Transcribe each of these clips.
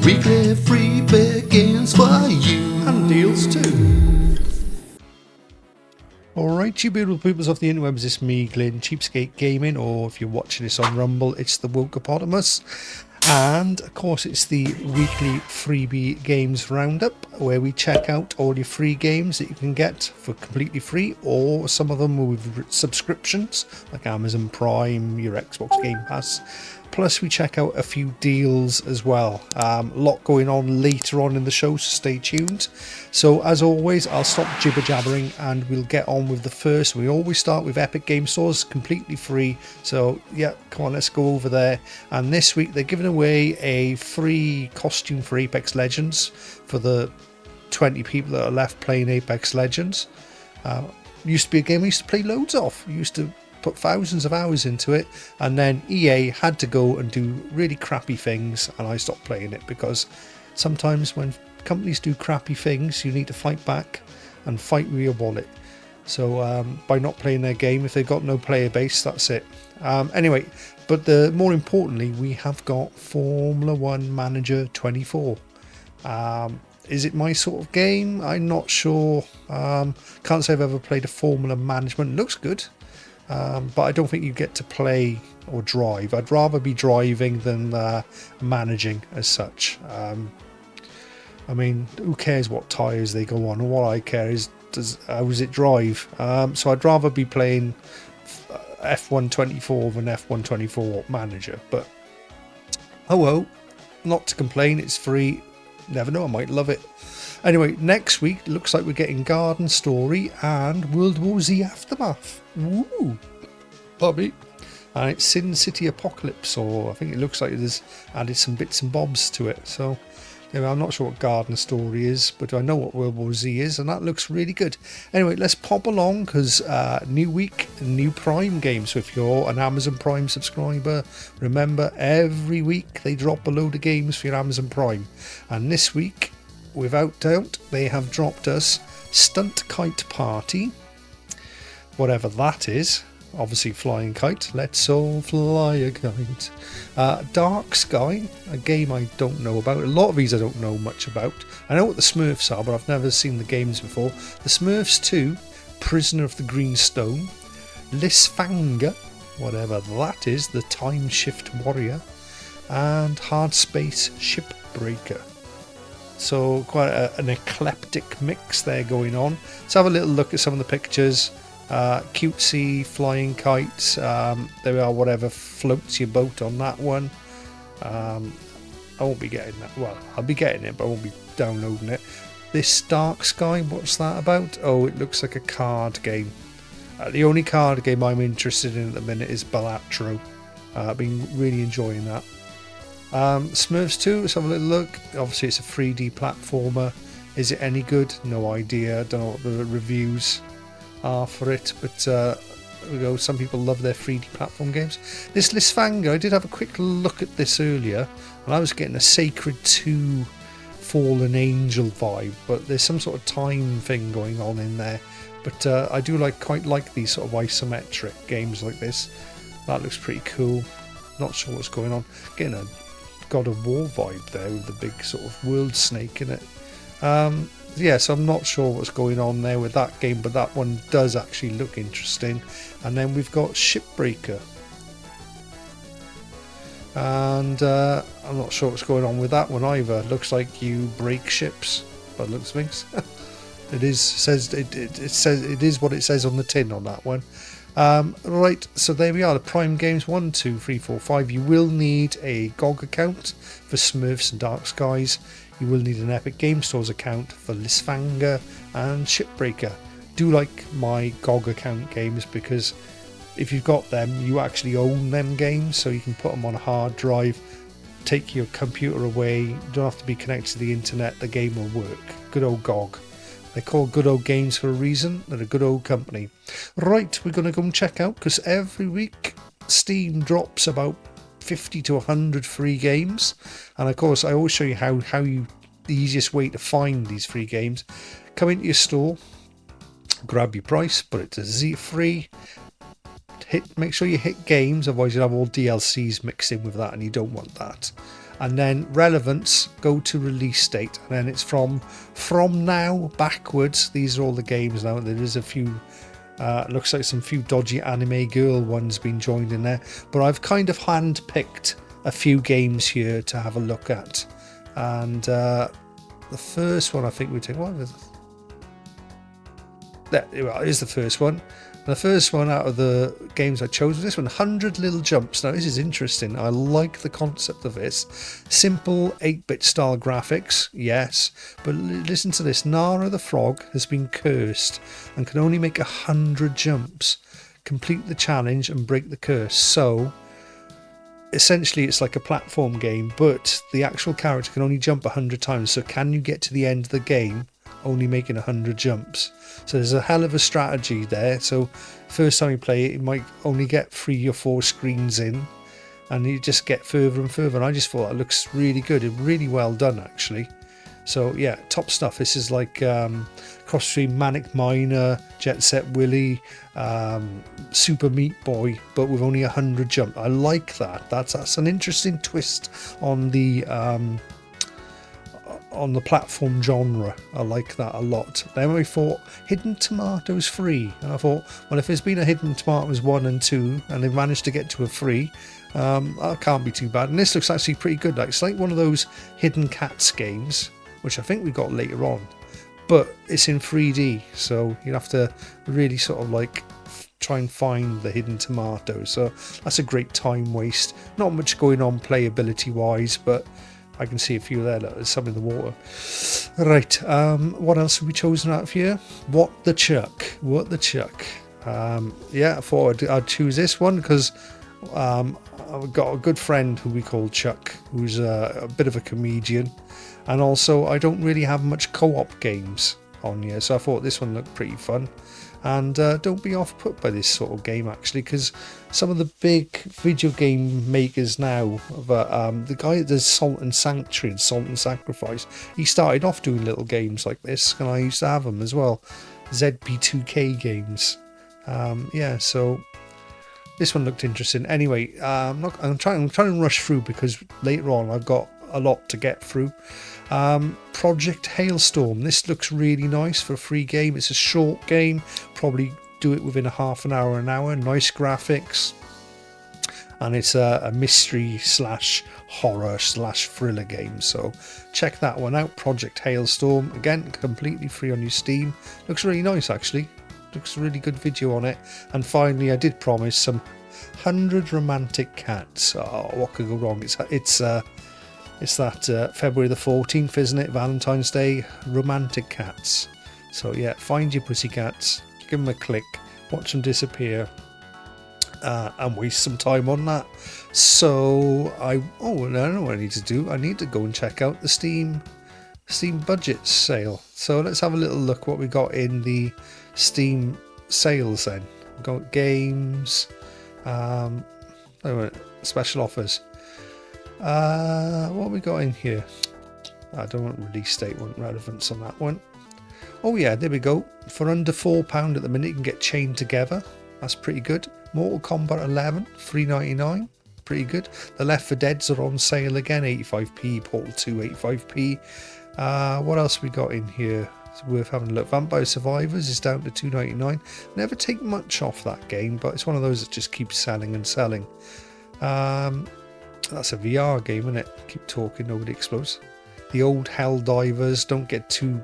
Weekly freebie games for you. And deals too. Alright, you beautiful peoples of the interwebs, it's me, Glyn, CheapSkate Gaming, or if you're watching this on Rumble, it's the Wokeopotamus. And of course it's the weekly freebie games roundup, where we check out all your free games that you can get for completely free, or some of them with subscriptions like Amazon Prime, your Xbox Game Pass. Plus we check out a few deals as well. A lot going on later on in the show, so stay tuned. So as always, I'll stop jibber jabbering and we'll get on with the first. We always start with Epic Game Stores, completely free. So yeah, come on, let's go over there. And this week they're giving away a free costume for Apex Legends for the 20 people that are left playing Apex Legends. Used to be a game I used to play loads of. I used to put thousands of hours into it, and then EA had to go and do really crappy things, and I stopped playing it because sometimes when companies do crappy things, you need to fight back and fight with your wallet. So by not playing their game, if they've got no player base, that's it. Anyway, but more importantly, we have got Formula 1 Manager 24. Is it my sort of game? I'm not sure. Can't say I've ever played a Formula Management. It looks good. But I don't think you get to play or drive. I'd rather be driving than managing as such. I mean, who cares what tyres they go on? All I care is how does it drive. So I'd rather be playing F1 24 than F1 24 manager. But oh well, not to complain. It's free. Never know, I might love it. Anyway, next week looks like we're getting Garden Story and World War Z Aftermath. Woo! Bobby. And it's Sin City Apocalypse, or I think it looks like there's added some bits and bobs to it. So, anyway, I'm not sure what Garden Story is, but I know what World War Z is, and that looks really good. Anyway, let's pop along, because new week, new Prime games. So if you're an Amazon Prime subscriber, remember, every week they drop a load of games for your Amazon Prime. And this week, without doubt, they have dropped us Stunt Kite Party, whatever that is. Obviously flying kite. Let's all fly a kite. Dark Sky, a game I don't know about. A lot of these I don't know much about. I know what the Smurfs are, but I've never seen the games before. The Smurfs 2, Prisoner of the Green Stone, Lisfanga, whatever that is, the Time Shift Warrior, and Hard Space Shipbreaker. So quite an eclectic mix there going on. Let's have a little look at some of the pictures. Cutesy flying kites. There are whatever floats your boat on that one. I won't be getting that. Well, I'll be getting it, but I won't be downloading it. This Dark Sky, what's that about? Oh, it looks like a card game. The only card game I'm interested in at the minute is Balatro. I've been really enjoying that. Smurfs 2, let's have a little look. Obviously it's a 3D platformer. Is it any good? No idea. I don't know what the reviews are for it, but there we go. Some people love their 3D platform games. This Lisfanga, I did have a quick look at this earlier, and I was getting a Sacred 2 Fallen Angel vibe, but there's some sort of time thing going on in there. But I do quite like these sort of isometric games like this. That looks pretty cool. Not sure what's going on. Getting a God of War vibe there with the big sort of world snake in it. Yeah, so I'm not sure what's going on there with that game, but that one does actually look interesting. And then we've got Shipbreaker, and I'm not sure what's going on with that one either. Looks like you break ships, by the looks of things. It is what it says on the tin on that one. Right, so there we are, the Prime games 1, 2, 3, 4, 5. You will need a GOG account for Smurfs and Dark Skies. You will need an Epic Game Stores account for Lisfanga and Shipbreaker. Do like my GOG account games, because if you've got them, you actually own them games, so you can put them on a hard drive, take your computer away, you don't have to be connected to the internet, the game will work. Good old GOG. They're called Good Old Games for a reason. They're a good old company. Right, we're going to go and check out, because every week Steam drops about 50 to 100 free games, and of course I always show you the easiest way to find these free games. Come into your store, grab your price, put it to Z free, make sure you hit games, otherwise you'll have all DLCs mixed in with that, and you don't want that. and then relevance, go to release date, and then it's from now backwards. These are all the games now. There is a few looks like some few dodgy anime girl ones been joined in there, but I've kind of hand-picked a few games here to have a look at. And the first one I think we take, what is it? There is the first one. The first one out of the games I chose was this one, 100 Little Jumps. Now this is interesting. I like the concept of this. Simple 8-bit style graphics, yes. But listen to this. Nara the frog has been cursed and can only make 100 jumps. Complete the challenge and break the curse. So essentially it's like a platform game, but the actual character can only jump 100 times. So can you get to the end of the game only making 100 jumps? So there's a hell of a strategy there. So first time you play it, you might only get 3 or 4 screens in, and you just get further and further. And I just thought it looks really good. It's really well done actually. So yeah, top stuff. This is like cross between Manic Miner, Jet Set Willy, Super Meat Boy, but with only 100 jump. I like that. That's an interesting twist on the platform genre. I like that a lot. Then we thought Hidden Tomatoes 3, and I thought, well, if there's been a Hidden Tomatoes 1 and 2 and they've managed to get to a 3, that can't be too bad. And this looks actually pretty good. Like, it's like one of those Hidden Cats games, which I think we got later on, but it's in 3D, so you'll have to really sort of like try and find the hidden tomatoes. So that's a great time waste. Not much going on playability wise, but I can see a few there. Look, there's some in the water. Right, what else have we chosen out of here? What the Chuck. Yeah, I thought I'd choose this one because I've got a good friend who we call Chuck, who's a bit of a comedian, and also I don't really have much co-op games on here, so I thought this one looked pretty fun. And don't be off put by this sort of game actually, because some of the big video game makers now, the guy that does Salt and Sanctuary and Salt and Sacrifice, he started off doing little games like this, and I used to have them as well. ZB2K games. Yeah, so this one looked interesting. Anyway, I'm trying to rush through because later on I've got a lot to get through. Project Hailstorm. This looks really nice for a free game. It's a short game, probably do it within a half an hour, nice graphics, and it's a mystery slash horror slash thriller game, so check that one out. Project Hailstorm, again completely free on your Steam. Looks really nice actually, looks really good video on it. And finally I did promise some 100 Romantic Cats. Oh, what could go wrong? It's that February the 14th, isn't it? Valentine's Day, Romantic Cats. So yeah, find your pussycats, give them a click, watch them disappear, and waste some time on that. So I don't know what I need to do. I need to go and check out the Steam budget sale. So let's have a little look what we got in the Steam sales then. We've got games, special offers. What we got in here? I don't want release date, want relevance on that one. Oh yeah, there we go. For under £4 at the minute you can get Chained Together. That's pretty good. Mortal Kombat 11, $3.99. Pretty good. The Left 4 Deads are on sale again, 85p. Portal 2, 85p. What else we got in here? It's worth having a look. Vampire Survivors is down to $2.99. Never take much off that game, but it's one of those that just keeps selling and selling. That's a VR game, isn't it? Keep talking, nobody explodes. The Old Helldivers, don't get too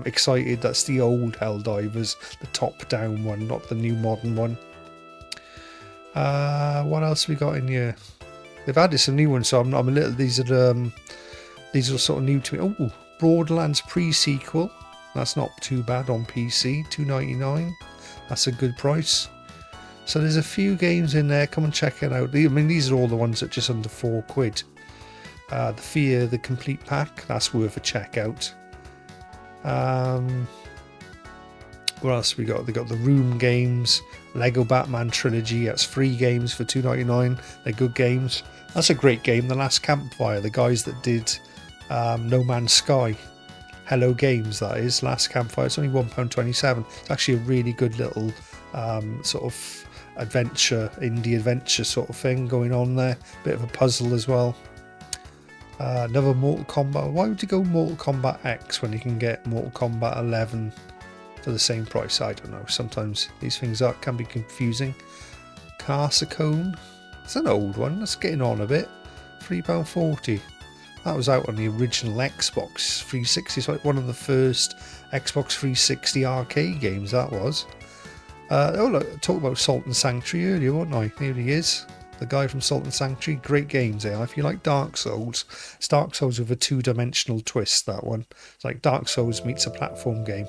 excited. That's the old Helldivers, the top-down one, not the new modern one. What else we got in here? They've added some new ones, so I'm a little. These are sort of new to me. Oh, Broadlands pre-sequel. That's not too bad on PC. $2.99. That's a good price. So there's a few games in there. Come and check it out. I mean, these are all the ones that are just under £4. The Fear, the complete pack. That's worth a check out. What else we got? They got the Room games, Lego Batman Trilogy. That's free games for $2.99. They're good games. That's a great game. The Last Campfire. The guys that did No Man's Sky. Hello Games, that is. Last Campfire. It's only £1.27. It's actually a really good little sort of adventure, indie adventure sort of thing going on there. Bit of a puzzle as well. Another Mortal Kombat. Why would you go Mortal Kombat X when you can get Mortal Kombat 11 for the same price? I don't know. Sometimes these things can be confusing. Carsacone. It's an old one. That's getting on a bit. £3.40. That was out on the original Xbox 360. It's like one of the first Xbox 360 arcade games, that was. Oh look, I talked about Salt and Sanctuary earlier, wasn't I? Here he is. The guy from Salt and Sanctuary. Great games, eh? If you like Dark Souls, it's Dark Souls with a two-dimensional twist, that one. It's like Dark Souls meets a platform game.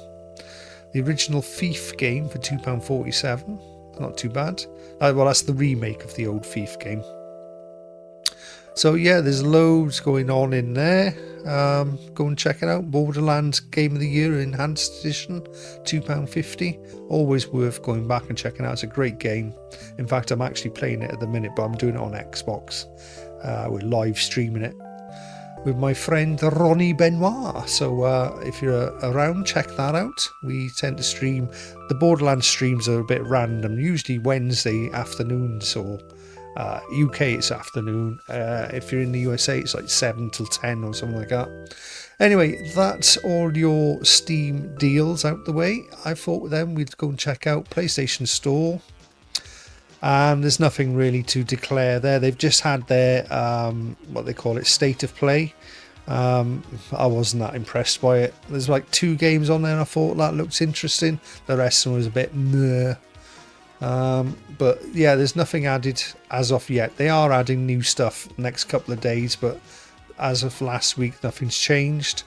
The original Thief game for £2.47. Not too bad. Well, that's the remake of the old Thief game. So yeah, there's loads going on in there. Go and check it out. Borderlands Game of the Year Enhanced Edition, £2.50. Always worth going back and checking out. It's a great game. In fact, I'm actually playing it at the minute, but I'm doing it on Xbox. We're live streaming it with my friend Ronnie Benoit. So if you're around, check that out. We tend to stream. The Borderlands streams are a bit random, usually Wednesday afternoons, or UK it's afternoon. If you're in the USA, it's like 7 till 10 or something like that. Anyway, that's all your Steam deals out the way. I thought with them we'd go and check out PlayStation Store. And there's nothing really to declare there. They've just had their what they call it, state of play. I wasn't that impressed by it. There's like 2 games on there and I thought that looks interesting. The rest of them was a bit meh. But yeah, there's nothing added as of yet. They are adding new stuff next couple of days, but as of last week, nothing's changed.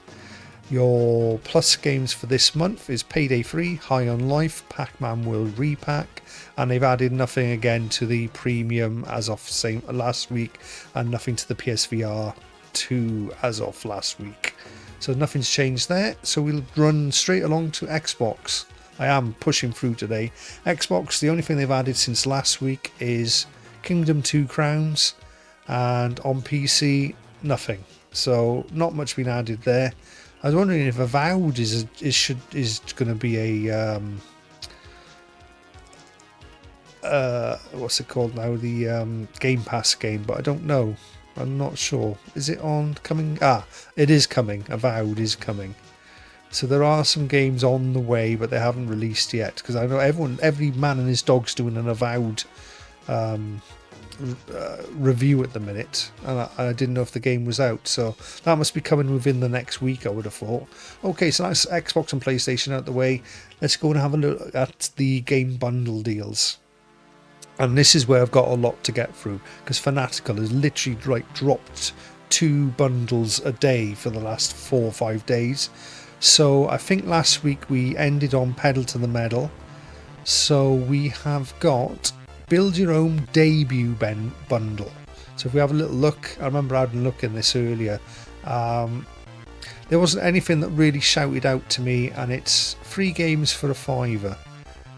Your plus games for this month is Payday 3, High on Life, Pac-Man World Repack, and they've added nothing again to the premium as of last week, and nothing to the PSVR 2 as of last week. So nothing's changed there. So we'll run straight along to Xbox. I am pushing through today. Xbox, the only thing they've added since last week is Kingdom 2 Crowns, and on PC, nothing. So not much been added there. I was wondering if Avowed is going to be a what's it called now? The Game Pass game, but I don't know. I'm not sure. Is it on coming? It is coming. Avowed is coming. So there are some games on the way, but they haven't released yet. Because I know every man and his dog's doing an Avowed review at the minute, and I didn't know if the game was out, so that must be coming within the next week, I would have thought. Okay, so that's Xbox and PlayStation out the way. Let's go and have a look at the game bundle deals. And this is where I've got a lot to get through, because Fanatical has literally dropped 2 bundles a day for the last 4 or 5 days. So I think last week we ended on Pedal to the Metal. So we have got Build Your Own Debut bundle. So if we have a little look, I remember having a look in this earlier. There wasn't anything that really shouted out to me, and it's 3 games for a £5.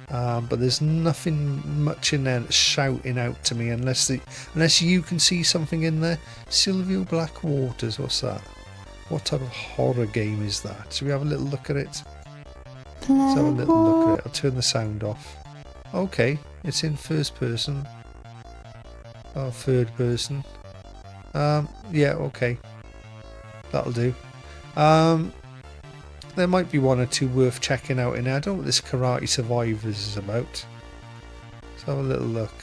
But there's nothing much in there that's shouting out to me, unless you can see something in there. Silvio Black Waters, what's that? What type of horror game is that? Should we have a little look at it? Let's have a little look at it. I'll turn the sound off. Okay, it's in first person. Oh, third person. Yeah, okay. That'll do. There might be 1 or 2 worth checking out in there. I don't know what this Karate Survivors is about. Let's have a little look.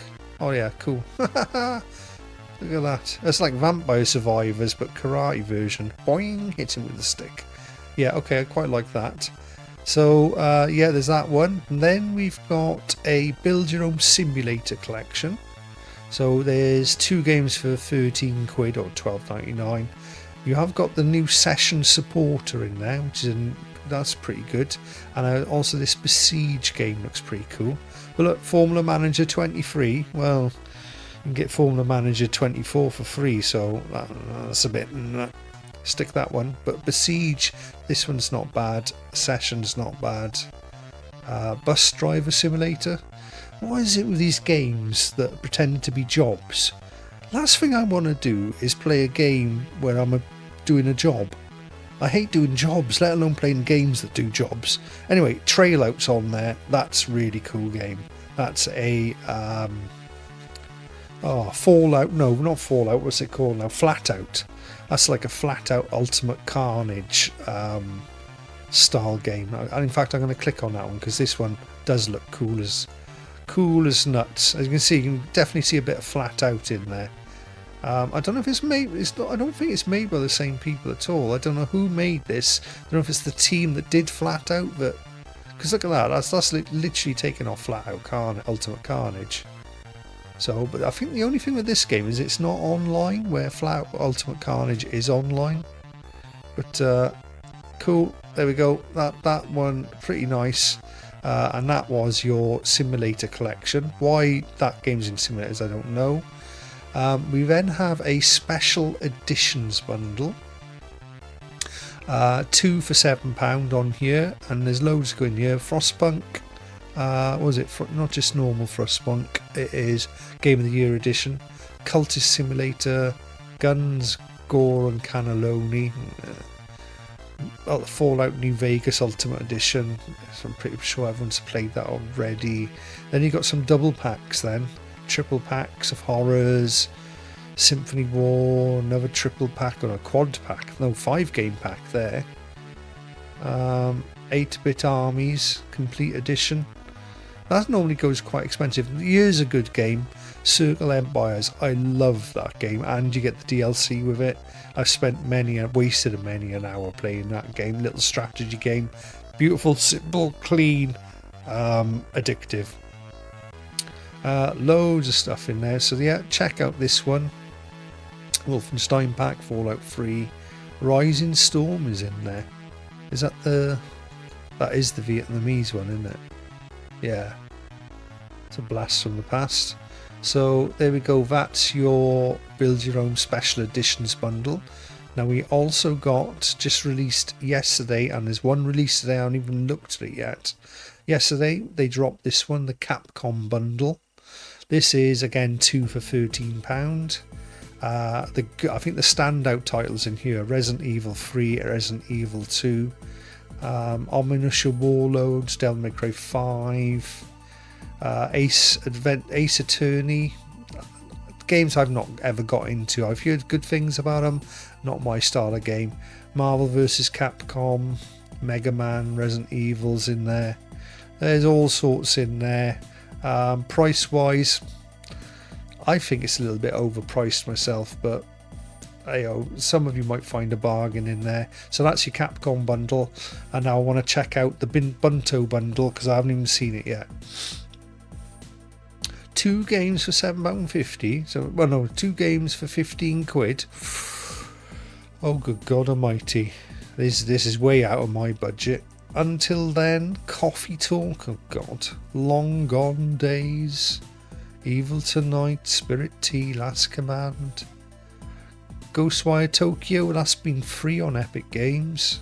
Oh yeah, cool. Look at that. It's like Vampire Survivors, but karate version. Boing! Hits him with the stick. Yeah, okay, I quite like that. So, yeah, there's that one. And then we've got a Build Your Own Simulator collection. So there's 2 games for 13 quid or £12.99. You have got the new Session Supporter in there, which is that's pretty good. And also this Besiege game looks pretty cool. But look, Formula Manager 23. Well, you can get Formula Manager 24 for free, so that's a bit... Stick that one. But Besiege, this one's not bad. Session's not bad. Bus Driver Simulator. What is it with these games that pretend to be jobs? Last thing I want to do is play a game where I'm doing a job. I hate doing jobs, let alone playing games that do jobs. Anyway, Trailout's on there. That's a really cool game. That's a Oh, Fallout. No, not Fallout. What's it called now? Flat Out. That's like a Flat Out Ultimate Carnage style game. And in fact, I'm going to click on that one because this one does look cool as nuts. As you can see, you can definitely see a bit of Flat Out in there. I don't know if it's made. It's not. I don't think it's made by the same people at all. I don't know who made this. I don't know if it's the team that did Flat Out, but because look at that. That's literally taken off Flat Out Ultimate Carnage. So, but I think the only thing with this game is it's not online, where Flat Out Ultimate Carnage is online. But cool. There we go. That one pretty nice. And that was your simulator collection. Why that game's in simulators, I don't know. We then have a special editions bundle. 2 for £7 on here, and there's loads going here. Frostpunk. What was it? Not just normal Frostpunk. It is Game of the Year edition. Cultist Simulator. Guns, Gore and Cannelloni. The Fallout New Vegas Ultimate Edition. So I'm pretty sure everyone's played that already. Then you got some double packs then. Triple packs of horrors. Symphony War. Another triple pack or a quad pack. No, 5-game pack there. 8-bit Armies Complete Edition. That normally goes quite expensive. Here's a good game. Circle Empires. I love that game, and you get the DLC with it. I've spent wasted many an hour playing that game. Little strategy game. Beautiful, simple, clean, addictive. Loads of stuff in there. So yeah, check out this one. Wolfenstein pack, Fallout 3. Rising Storm is in there. Is that that is the Vietnamese one, isn't it? Yeah. It's a blast from the past. So there we go. That's your build your own special editions bundle. Now we also got, just released yesterday, and there's one release today. I haven't even looked at it yet. Yesterday they dropped this one, the Capcom bundle. This is again 2 for £13. I think the standout titles in here: Resident Evil 3, Resident Evil 2, Ominous Warlords, Devil May Cry 5, Ace Attorney. Games I've not ever got into. I've heard good things about them. Not my style of game. Marvel vs. Capcom, Mega Man, Resident Evil's in there. There's all sorts in there. Price wise, I think it's a little bit overpriced myself, but some of you might find a bargain in there. So that's your Capcom bundle, and now I want to check out the Bunto bundle because I haven't even seen it yet. 2 games for £7.50. So, well, no, 2 games for 15 quid. Oh, good God Almighty! This is way out of my budget. Until then, Coffee Talk. Oh God, Long Gone Days, Evil Tonight, Spirit Tea, Last Command, Ghostwire Tokyo. That's been free on Epic Games.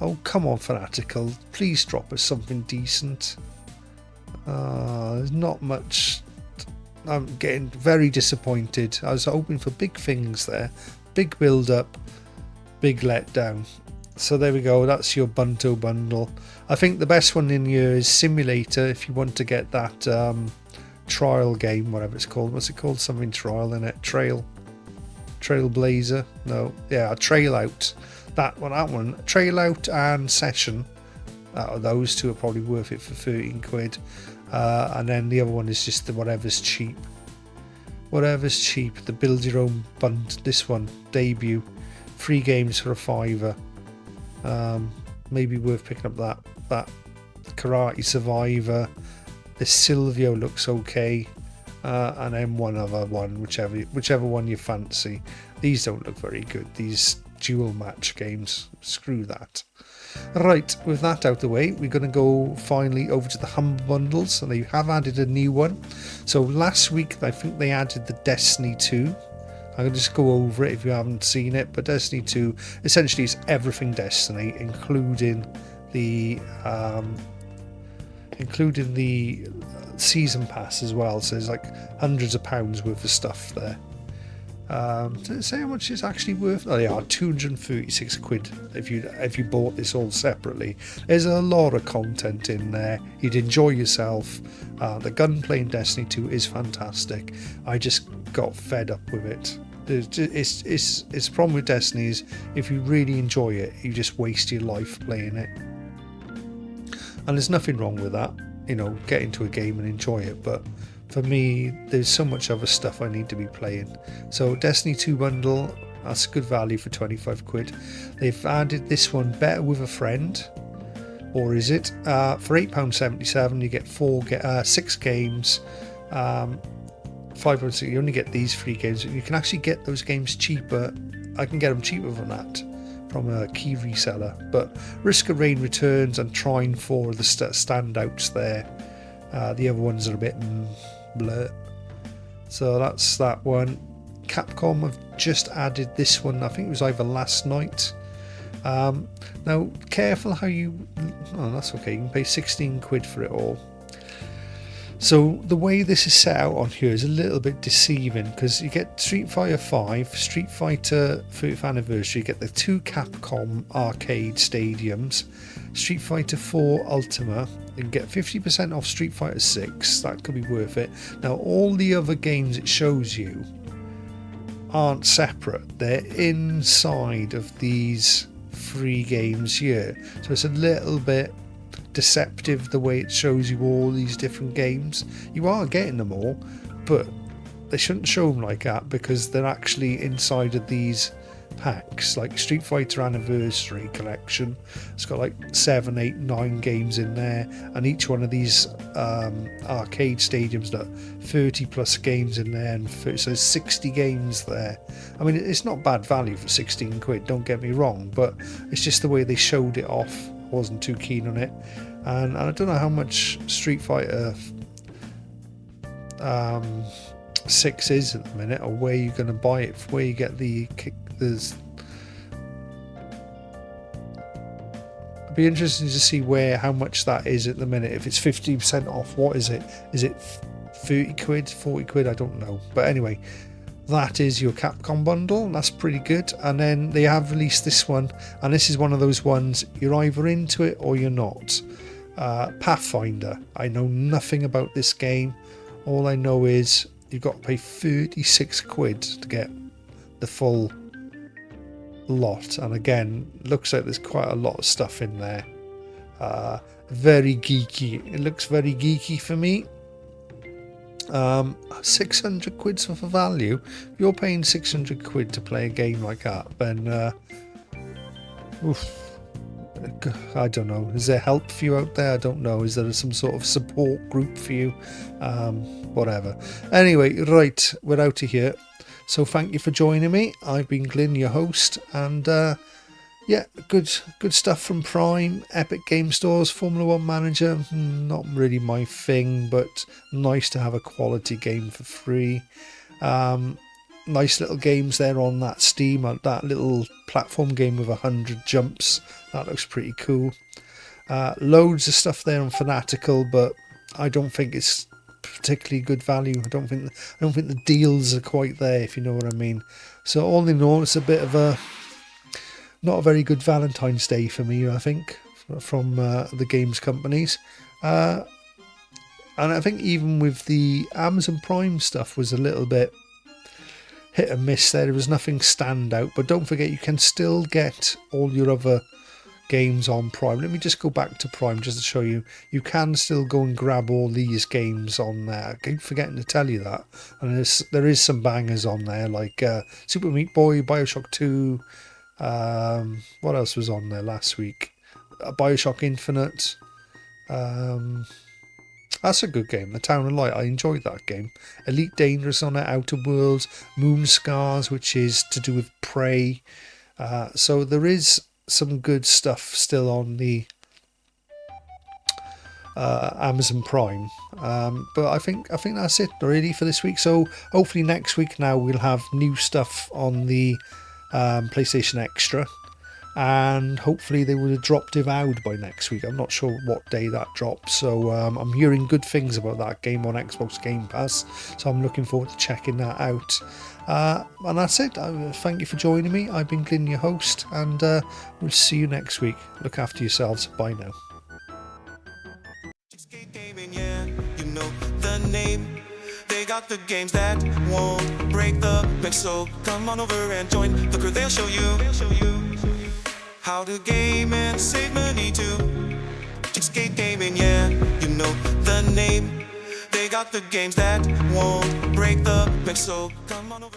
Oh, come on, Fanatical. Please drop us something decent. There's not much. I'm getting very disappointed. I was hoping for big things there. Big build-up, big letdown. So there we go. That's your Bunto bundle. I think the best one in here is Simulator, if you want to get that trial game, whatever it's called. What's it called? Something trial in it. Trailblazer. No. Yeah, Trail Out. That one, Trail Out and Session. Those two are probably worth it for 13 quid. And then the other one is just the whatever's cheap. Whatever's cheap. The build your own this one, debut. 3 games for a £5. Maybe worth picking up that Karate Survivor. This Silvio looks okay. And then one other one, whichever one you fancy. These don't look very good. These dual match games, screw that. Right, with that out the way, we're going to go finally over to the Humble Bundles, and they have added a new one. So last week I think they added the Destiny 2. I'm going to just go over it if you haven't seen it, but Destiny 2 essentially is everything Destiny, including the season pass as well. So there's like hundreds of pounds worth of stuff there. Does it say how much it's actually worth? Oh, they are 236 quid if you bought this all separately. There's a lot of content in there. You'd enjoy yourself. The gunplay in Destiny 2 is fantastic. I just got fed up with it. It's the problem with Destiny is if you really enjoy it, you just waste your life playing it. And there's nothing wrong with that, you know, get into a game and enjoy it, but for me, there's so much other stuff I need to be playing. So Destiny 2 bundle, that's good value for 25 quid. They've added this one, Better With A Friend, or is it? For £8.77 you get 6 games, £5.6. You only get these 3 games. You can actually get those games cheaper. I can get them cheaper than that from a key reseller. But Risk of Rain Returns and Trine 4 are the standouts there. The other ones are a bit blur. So that's that one. Capcom have just added this one. I think it was either last night. Now, careful how you... Oh, that's okay. You can pay 16 quid for it all. So the way this is set out on here is a little bit deceiving because you get Street Fighter 5, Street Fighter 30th Anniversary, you get the 2 Capcom arcade stadiums, Street Fighter 4 Ultima, you can get 50% off Street Fighter 6, that could be worth it. Now all the other games it shows you aren't separate, they're inside of these 3 games here, so it's a little bit deceptive the way it shows you all these different games. You are getting them all, but they shouldn't show them like that because they're actually inside of these packs. Like Street Fighter Anniversary Collection, it's got like 7, 8, 9 games in there, and each one of these arcade stadiums got 30 plus games in there, and so there's 60 games there. I mean, it's not bad value for 16 quid, don't get me wrong, but it's just the way they showed it off. Wasn't too keen on it, and I don't know how much Street Fighter 6 is at the minute, or where you're going to buy it, where you get there's. It'd be interesting to see how much that is at the minute. If it's 50% off, what is it? Is it 30 quid, 40 quid? I don't know, but anyway. That is your Capcom bundle, and that's pretty good. And then they have released this one, and this is one of those ones you're either into it or you're not. Pathfinder. I know nothing about this game. All I know is you've got to pay 36 quid to get the full lot. And again, looks like there's quite a lot of stuff in there. Very geeky. It looks very geeky for me. 600 quid's worth of value. If you're paying 600 quid to play a game like that, then I don't know, is there help for you out there? I don't know, is there some sort of support group for you? Whatever. Anyway, right, we're out of here, so thank you for joining me. I've been Glyn, your host, and yeah, good stuff from Prime, Epic Game Stores, Formula 1 Manager, not really my thing, but nice to have a quality game for free. Nice little games there on that Steam, that little platform game with 100 jumps, that looks pretty cool. Loads of stuff there on Fanatical, but I don't think it's particularly good value. I don't think the deals are quite there, if you know what I mean. So all in all, it's a bit of a not a very good Valentine's Day for me, I think, from the games companies. And I think even with the Amazon Prime stuff was a little bit hit and miss there. There was nothing standout, but don't forget you can still get all your other games on Prime. Let me just go back to Prime just to show you. You can still go and grab all these games on there. I keep forgetting to tell you that. And there is some bangers on there, like Super Meat Boy, Bioshock 2, what else was on there last week? Bioshock Infinite. That's a good game. The Town of Light. I enjoyed that game. Elite Dangerous on it. Outer Worlds. Moon Scars, which is to do with Prey. So there is some good stuff still on the Amazon Prime. But I think that's it really for this week. So hopefully next week now we'll have new stuff on the PlayStation Extra. and hopefully they would have dropped Avowed by next week. I'm not sure what day that drops, so I'm hearing good things about that game on Xbox Game Pass, so I'm looking forward to checking that out. And that's it. Thank you for joining me. I've been Glyn, your host, and we'll see you next week. Look after yourselves. Bye now. CheapSkate gaming, yeah, you know the name. They got the games that won't break the bank, so come on over and join the crew. They'll show you how to game and save money too. CheapSkate gaming, yeah, you know the name. They got the games that won't break the bank, so come on over.